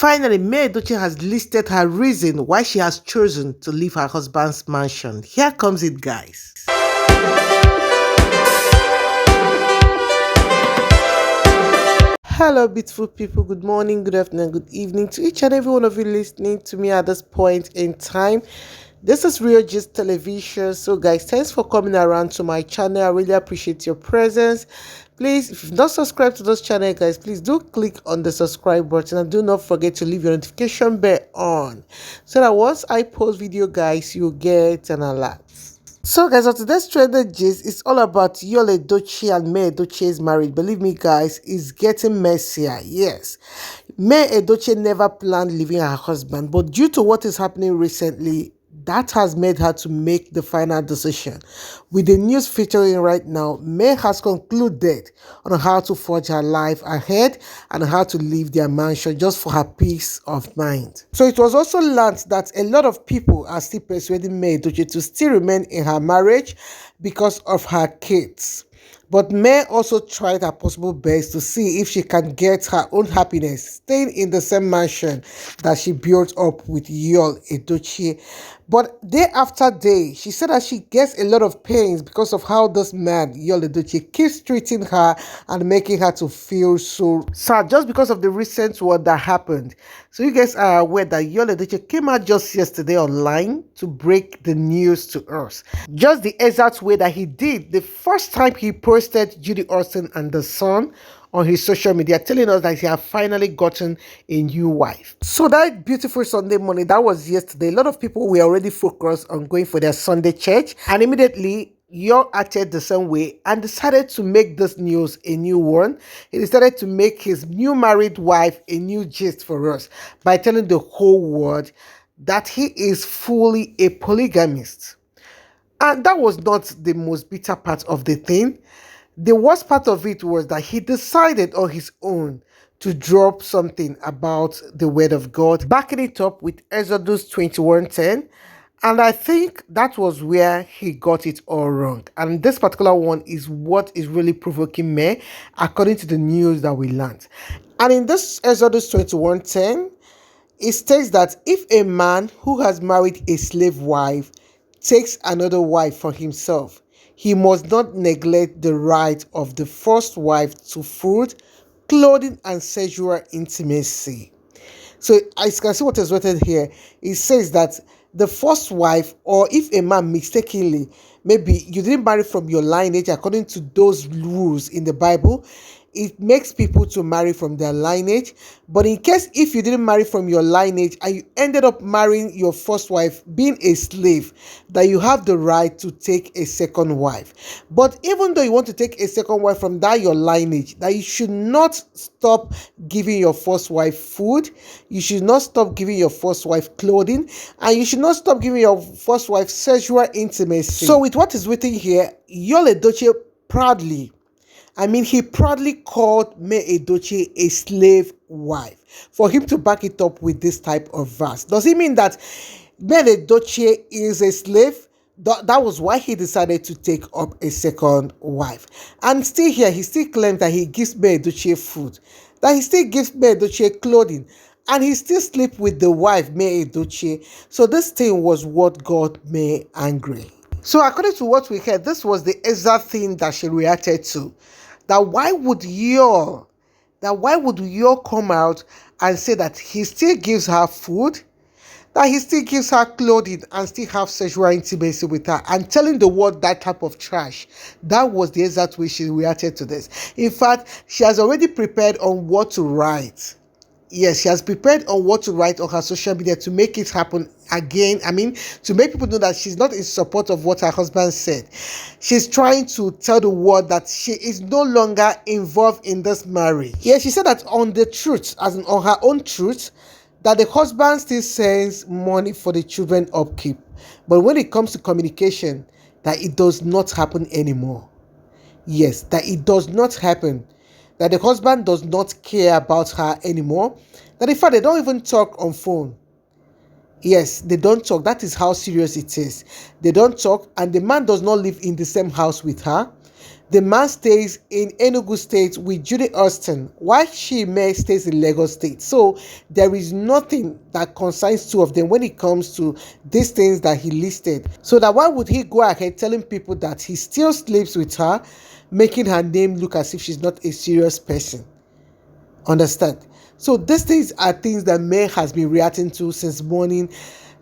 Finally, Edochie has listed her reason why she has chosen to leave her husband's mansion. Here comes it, guys. Hello, beautiful people. Good morning, good afternoon, good evening to each and every one of you listening to me at this point in time. This is Real Gist Television. So, guys, thanks for coming around to my channel. I really appreciate your presence. Please, if you've not subscribed to this channel, guys, please do click on the subscribe button and do not forget to leave your notification bell on so that once I post video, guys, you'll get an alert. So, guys, on today's trending gist, it's all about Yul Edochie and Edochie is married. Believe me, guys, it's getting messier. Yes, Edochie never planned leaving her husband, but due to what is happening recently, that has made her to make the final decision. With the news featuring right now, May has concluded on how to forge her life ahead and how to leave their mansion just for her peace of mind. So it was also learned that a lot of people are still persuading May Edochie to still remain in her marriage because of her kids. But May also tried her possible best to see if she can get her own happiness staying in the same mansion that she built up with Yul Edochie. But day after day, she said that she gets a lot of pains because of how this man, Yul Edochie, keeps treating her and making her to feel so sad just because of the recent one that happened. So you guys are aware that Yul Edochie came out just yesterday online to break the news to us. Just the exact way that he did the first time he posted Judy Austin and the son on his social media, telling us that he had finally gotten a new wife. So that beautiful Sunday morning, that was yesterday, a lot of people were already focused on going for their Sunday church, and immediately Yul acted the same way and decided to make this news a new one. He decided to make his new married wife a new gist for us by telling the whole world that he is fully a polygamist. And that was not the most bitter part of the thing. The worst part of it was that he decided on his own to drop something about the word of God, backing it up with Exodus 21:10. And I think that was where he got it all wrong. And this particular one is what is really provoking me, according to the news that we learned. And in this Exodus 21:10, it states that if a man who has married a slave wife takes another wife for himself, he must not neglect the right of the first wife to food, clothing, and sexual intimacy. So as you can see what is written here, it says that the first wife, or if a man mistakenly, maybe you didn't marry from your lineage according to those rules in the Bible, it makes people to marry from their lineage. But in case if you didn't marry from your lineage and you ended up marrying your first wife being a slave, that you have the right to take a second wife. But even though you want to take a second wife from that your lineage, that you should not stop giving your first wife food, you should not stop giving your first wife clothing, and you should not stop giving your first wife sexual intimacy. So with what is written here, Yul Edochie he proudly called May Edochie a slave wife. For him to back it up with this type of verse, does it mean that May Edochie is a slave? That was why he decided to take up a second wife. And still here, he still claims that he gives May Edochie food, that he still gives May Edochie clothing, and he still sleeps with the wife, May Edochie. So this thing was what got May angry. So according to what we heard, this was the exact thing that she reacted to. That why would Yul come out and say that he still gives her food, that he still gives her clothing and still have sexual intimacy with her, and telling the world that type of trash? That was the exact way she reacted to this. In fact, she has already prepared on what to write. Yes, she has prepared on what to write on her social media to make it happen again. To make people know that she's not in support of what her husband said. She's trying to tell the world that she is no longer involved in this marriage. Yes, she said that on the truth, as in on her own truth, that the husband still sends money for the children upkeep. But when it comes to communication, that it does not happen anymore. Yes, that it does not happen. That the husband does not care about her anymore. That in fact, they don't even talk on phone. Yes, they don't talk. That is how serious it is. They don't talk, and the man does not live in the same house with her. The man stays in Enugu State with Judy Austin, while she may stays in Lagos State. So there is nothing that concerns two of them when it comes to these things that he listed. So that why would he go ahead telling people that he still sleeps with her, making her name look as if she's not a serious person? Understand? So these things are things that May has been reacting to since morning.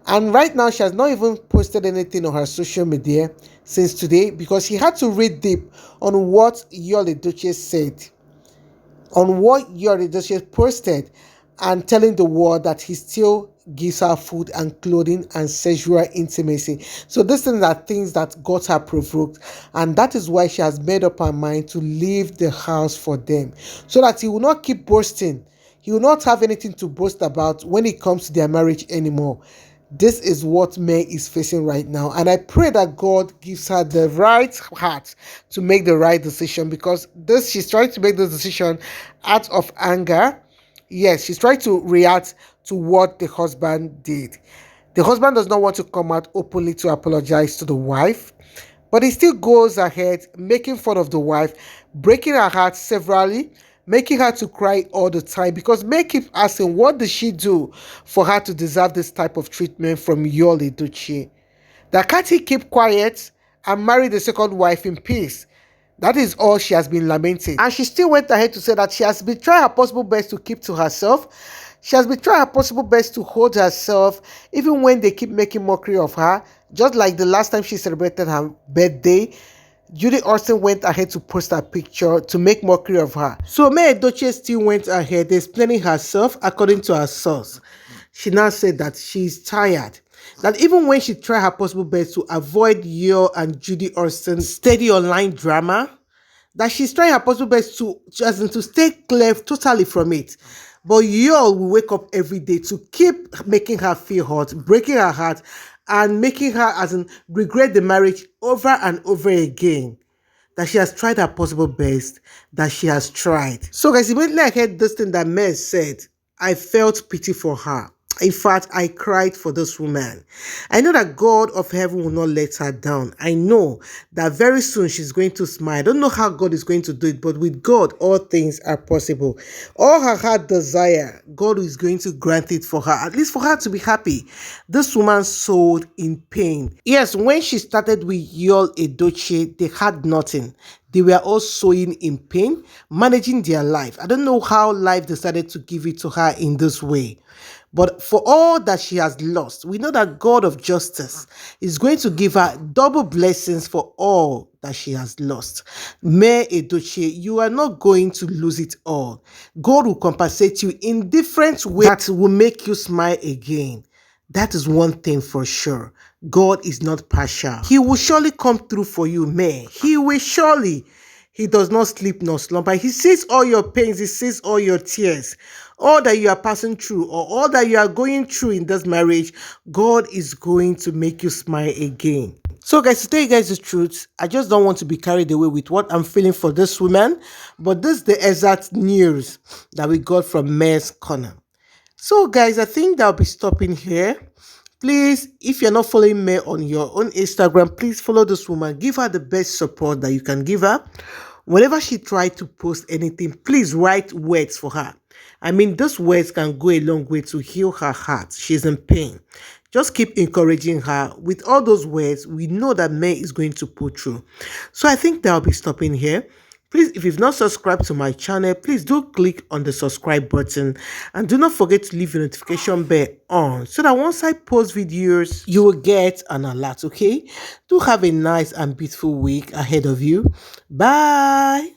And right now, she has not even posted anything on her social media since today because she had to read deep on what Yul Edochie said, on what Yul Edochie posted, and telling the world that he still gives her food and clothing and sexual intimacy. So these things are things that got her provoked, and that is why she has made up her mind to leave the house for them, so that he will not keep boasting. He will not have anything to boast about when it comes to their marriage anymore. This is what May is facing right now, and I pray that God gives her the right heart to make the right decision, because she's trying to make this decision out of anger. Yes, she's trying to react to what the husband did. The husband does not want to come out openly to apologize to the wife, but he still goes ahead making fun of the wife, breaking her heart severally, making her to cry all the time, because May keeps asking, what did she do for her to deserve this type of treatment from Yul Edochie? That can't he keep quiet and marry the second wife in peace? That is all she has been lamenting. And she still went ahead to say that she has been trying her possible best to keep to herself. She has been trying her possible best to hold herself, even when they keep making mockery of her. Just like the last time she celebrated her birthday, Judy Austin went ahead to post a picture to make mockery of her. So May Edochie still went ahead explaining herself according to her source. She now said that she's tired. That even when she tried her possible best to avoid Yul and Judy Austin's steady online drama, that she's trying her possible best to stay clear totally from it. But Yul will wake up every day to keep making her feel hurt, breaking her heart, and making her regret the marriage over and over again. That she has tried her possible best, that she has tried. So guys, immediately I heard this thing that May said, I felt pity for her. In fact, I cried for this woman. I know that God of heaven will not let her down. I know that very soon she's going to smile. I don't know how God is going to do it, but with God, all things are possible. All her heart desire, God is going to grant it for her, at least for her to be happy. This woman sold in pain. Yes, when she started with Yul Edochie, they had nothing. They were all sowing in pain, managing their life. I don't know how life decided to give it to her in this way. But for all that she has lost, we know that God of justice is going to give her double blessings for all that she has lost. May Edochie, you are not going to lose it all. God will compensate you in different ways that will make you smile again. That is one thing for sure. God is not partial. He will surely come through for you, May. He will surely. He does not sleep nor slumber. He sees all your pains. He sees all your tears. All that you are passing through or all that you are going through in this marriage, God is going to make you smile again. So guys, to tell you guys the truth, I just don't want to be carried away with what I'm feeling for this woman. But this is the exact news that we got from May's corner. So guys, I think I'll be stopping here. Please, if you're not following May on your own Instagram, please follow this woman. Give her the best support that you can give her. Whenever she tries to post anything, please write words for her. I mean, those words can go a long way to heal her heart. She's in pain. Just keep encouraging her. With all those words, we know that May is going to pull through. So I think that I'll be stopping here. Please, if you've not subscribed to my channel, please do click on the subscribe button and do not forget to leave your notification bell on so that once I post videos, you will get an alert, okay? Do have a nice and beautiful week ahead of you. Bye!